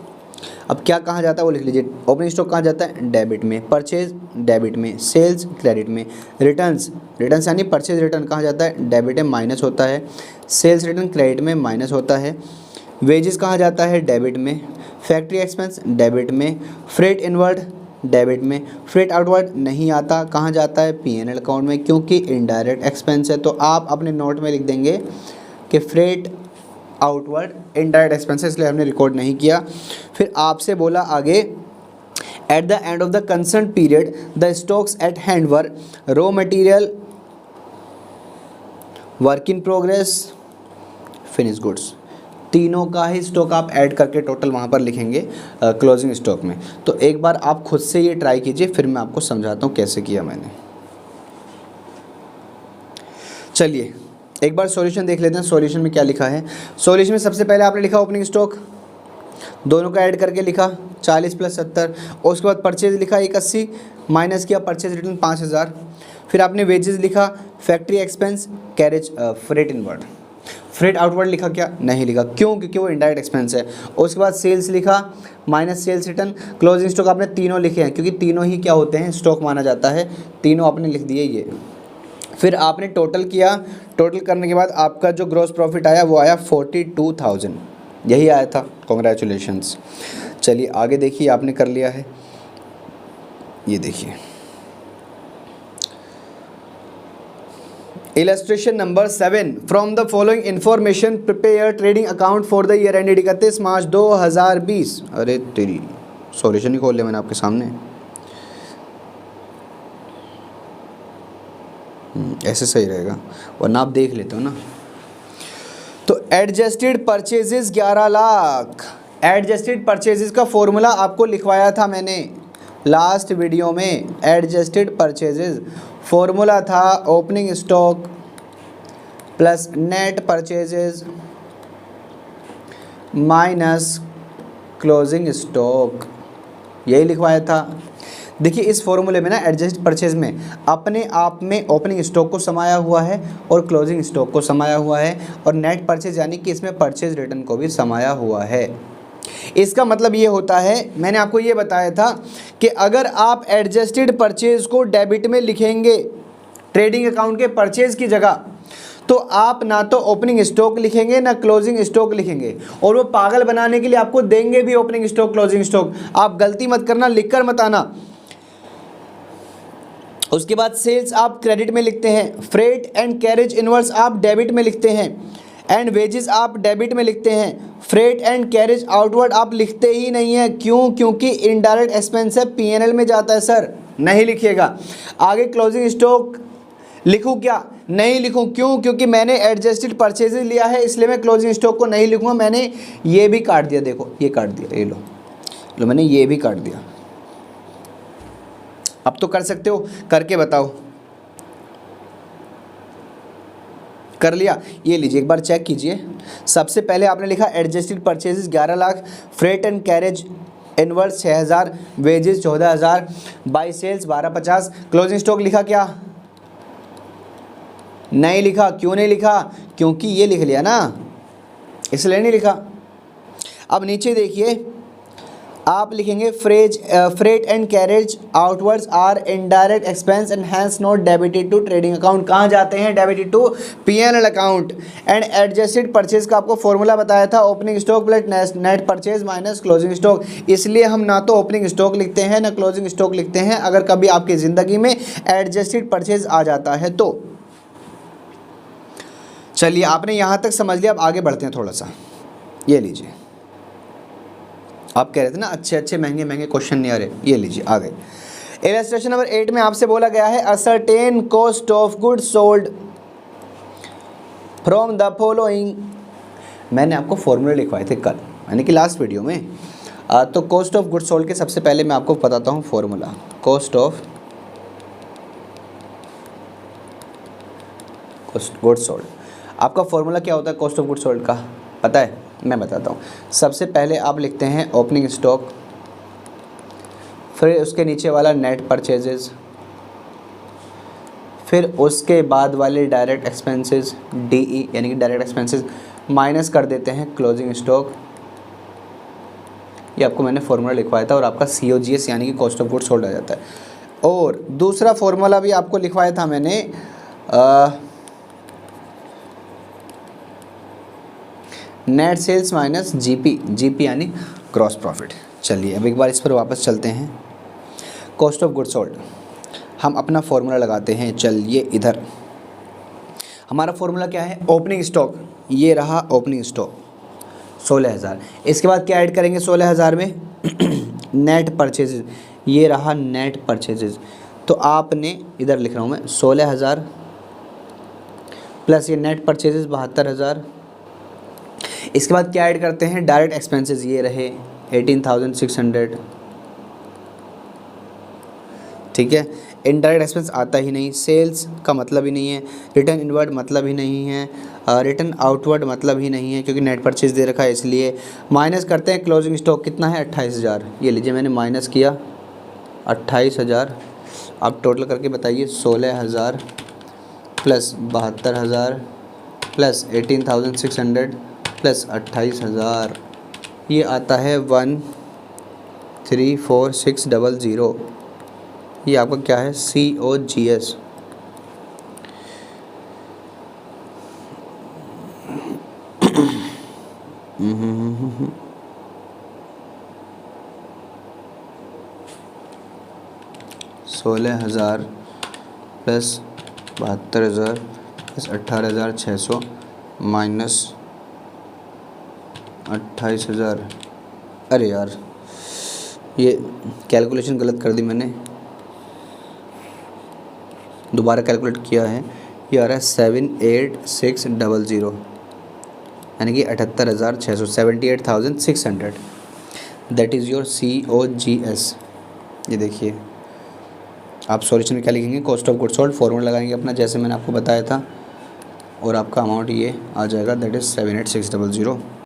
Speaker 1: अब क्या कहाँ जाता है वो लिख लीजिए। ओपनिंग स्टॉक कहाँ जाता है, डेबिट में, परचेज डेबिट में, सेल्स क्रेडिट में, रिटर्न्स यानी परचेज रिटर्न कहाँ जाता है, डेबिट में माइनस होता है, सेल्स रिटर्न क्रेडिट में माइनस होता है, वेजेस कहाँ जाता है, डेबिट में, फैक्ट्री एक्सपेंस डेबिट में, फ्रेट इनवर्ड डेबिट में, फ्रेट आउटवर्ड नहीं आता, कहाँ जाता है, P&L अकाउंट में, क्योंकि इनडायरेक्ट एक्सपेंस है। तो आप अपने नोट में लिख देंगे कि फ्रेट आउटवर्ड इनडायरेक्ट एक्सपेंस है, इसलिए हमने रिकॉर्ड नहीं किया। फिर आपसे बोला आगे, at the end of the concern period the stocks eight hand were raw material, work in progress, finish goods, तीनों का ही स्टॉक आप ऐड करके टोटल वहाँ पर लिखेंगे क्लोजिंग स्टॉक में। तो एक बार आप खुद से ये ट्राई कीजिए, फिर मैं आपको समझाता हूँ कैसे किया मैंने। चलिए एक बार सॉल्यूशन देख लेते हैं, सॉल्यूशन में क्या लिखा है। सॉल्यूशन में सबसे पहले आपने लिखा ओपनिंग स्टॉक, दोनों का ऐड करके लिखा 40 + 70, और उसके बाद परचेज लिखा 81, माइनस किया परचेज रिटर्न 5,000। फिर आपने वेजेस लिखा, factory expense, carriage, freight inward, freight outward लिखा क्या, नहीं लिखा, क्यों, क्योंकि वो इनडायरेक्ट एक्सपेंस है। और उसके बाद सेल्स लिखा minus sales return, closing stock आपने तीनों लिखे हैं क्योंकि तीनों ही क्या होते हैं, स्टॉक माना जाता है, तीनों आपने लिख दिए ये। फिर आपने टोटल किया, टोटल करने के बाद आपका जो ग्रॉस प्रॉफिट आया वो आया 42,000, यही आया था, कॉन्ग्रेचुलेशंस। चलिए आगे देखिए, आपने कर लिया है, ये देखिए illustration number 7, from the following information prepare trading account for the year ended 31 March 2020। अरे तेरी सॉल्यूशन ही खोल लिया मैंने आपके सामने, ऐसे सही रहेगा, वरना आप देख लेते हो ना। तो adjusted purchases 11 lakh, adjusted purchases का फॉर्मूला आपको लिखवाया था मैंने लास्ट वीडियो में। एडजस्टेड परचेजेस फॉर्मूला था opening stock plus net purchases minus closing stock, यही लिखवाया था। देखिए इस फॉर्मूले में ना एडजस्ट परचेज में अपने आप में ओपनिंग स्टॉक को समाया हुआ है और क्लोजिंग स्टॉक को समाया हुआ है, और नेट परचेज यानी कि इसमें परचेज रिटर्न को भी समाया हुआ है। इसका मतलब ये होता है, मैंने आपको ये बताया था कि अगर आप एडजस्टेड परचेज को डेबिट में लिखेंगे ट्रेडिंग अकाउंट के परचेज की जगह, तो आप ना तो ओपनिंग स्टॉक लिखेंगे ना क्लोजिंग स्टॉक लिखेंगे, और वो पागल बनाने के लिए आपको देंगे भी ओपनिंग स्टॉक क्लोजिंग स्टॉक। आप गलती मत करना, लिखकर मत आना। उसके बाद सेल्स आप क्रेडिट में लिखते हैं, फ्रेट एंड कैरेज इनवर्स आप डेबिट में लिखते हैं, एंड वेजेस आप डेबिट में लिखते हैं। फ्रेट एंड कैरेज आउटवर्ड आप लिखते ही नहीं है, क्यों, क्योंकि इनडायरेक्ट एक्सपेंस है, P&L में जाता है सर, नहीं लिखिएगा। आगे क्लोजिंग स्टॉक लिखूँ क्या, नहीं लिखूँ, क्यों, क्योंकि मैंने एडजस्टेड परचेजेस लिया है, इसलिए मैं क्लोजिंग स्टॉक को नहीं लिखूँगा। मैंने ये भी काट दिया, देखो ये काट दिया, ये लो मैंने ये भी काट दिया। अब तो कर सकते हो, करके बताओ, कर लिया, ये लीजिए एक बार चेक कीजिए। सबसे पहले आपने लिखा adjusted purchases 11 lakh, freight and carriage inwards 6,000, wages 14,000, by sales 1250, closing stock लिखा क्या, नहीं लिखा। क्यों नहीं लिखा, क्योंकि ये लिख लिया ना, इसलिए नहीं लिखा। अब नीचे देखिए आप लिखेंगे freight and carriage outwards are indirect expense and hence not debited to trading account, कहाँ जाते हैं, debited to P&L account. And adjusted purchase का आपको फॉर्मूला बताया था opening stock plus net purchase minus closing stock, इसलिए हम ना तो ओपनिंग स्टॉक लिखते हैं ना क्लोजिंग स्टॉक लिखते हैं अगर कभी आपकी ज़िंदगी में एडजस्टेड परचेज आ जाता है तो। चलिए आपने यहाँ तक समझ लिया, अब आगे बढ़ते हैं थोड़ा सा। ये लीजिए, आप कह रहे थे ना अच्छे अच्छे महंगे महंगे क्वेश्चन नहीं आ रहे, ये लीजिए आ गए। इलस्ट्रेशन नंबर 8 में आपसे बोला गया है a certain cost of goods sold from the following, मैंने आपको फॉर्मूले लिखवाए थे कल, यानी कि लास्ट वीडियो में। तो कॉस्ट ऑफ गुड्स सोल्ड के सबसे पहले मैं आपको बताता हूँ formula. Cost of goods sold, आपका फॉर्मूला क्या होता है कॉस्ट ऑफ गुड्स सोल्ड का, पता है? मैं बताता हूँ। सबसे पहले आप लिखते हैं ओपनिंग स्टॉक, फिर उसके नीचे वाला नेट परचेजेस, फिर उसके बाद वाले डायरेक्ट एक्सपेंसेस DE यानी कि डायरेक्ट एक्सपेंसेस, माइनस कर देते हैं क्लोजिंग स्टॉक। ये आपको मैंने फॉर्मूला लिखवाया था, और आपका COGS यानी कि कॉस्ट ऑफ गुड्स सोल्ड आ जाता है। और दूसरा फॉर्मूला भी आपको लिखवाया था मैंने, नेट सेल्स माइनस GP यानी ग्रॉस प्रॉफिट। चलिए अब एक बार इस पर वापस चलते हैं। कॉस्ट ऑफ गुड्स सोल्ड हम अपना फॉर्मूला लगाते हैं। चलिए इधर हमारा फॉर्मूला क्या है, ओपनिंग स्टॉक, ये रहा ओपनिंग स्टॉक 16,000। इसके बाद क्या ऐड करेंगे 16,000 में नेट परचेजेज, ये रहा नेट परचेजेज। तो आपने इधर लिख रहा हूँ मैं 16,000 प्लस ये नेट परचेजेज 72,000। इसके बाद क्या ऐड करते हैं, डायरेक्ट एक्सपेंसेस, ये रहे 18,600। ठीक है, इनडायरेक्ट एक्सपेंस आता ही नहीं, सेल्स का मतलब ही नहीं है, रिटर्न इनवर्ड मतलब ही नहीं है, रिटर्न आउटवर्ड मतलब ही नहीं है, क्योंकि नेट परचेज दे रखा है इसलिए। माइनस करते हैं क्लोजिंग स्टॉक, कितना है 28,000। ये लीजिए मैंने माइनस किया 28,000। आप टोटल करके बताइए 16,000 प्लस 72,000 प्लस 18,600 प्लस 28,000, ये आता है 134,600। ये आपका क्या है COGS। सोलह हज़ार प्लस 72,000 प्लस 18,600 माइनस 28,000। अरे यार ये कैलकुलेशन गलत कर दी मैंने, दोबारा कैलकुलेट किया है। ये आ रहा है 78,600 यानी कि 78,600, 78,600। That is your COGS। ये देखिए आप सॉल्यूशन में क्या लिखेंगे, cost of goods sold, formula लगाएंगे अपना जैसे मैंने आपको बताया था, और आपका अमाउंट ये आ जाएगा, दैट इज़ 78,600।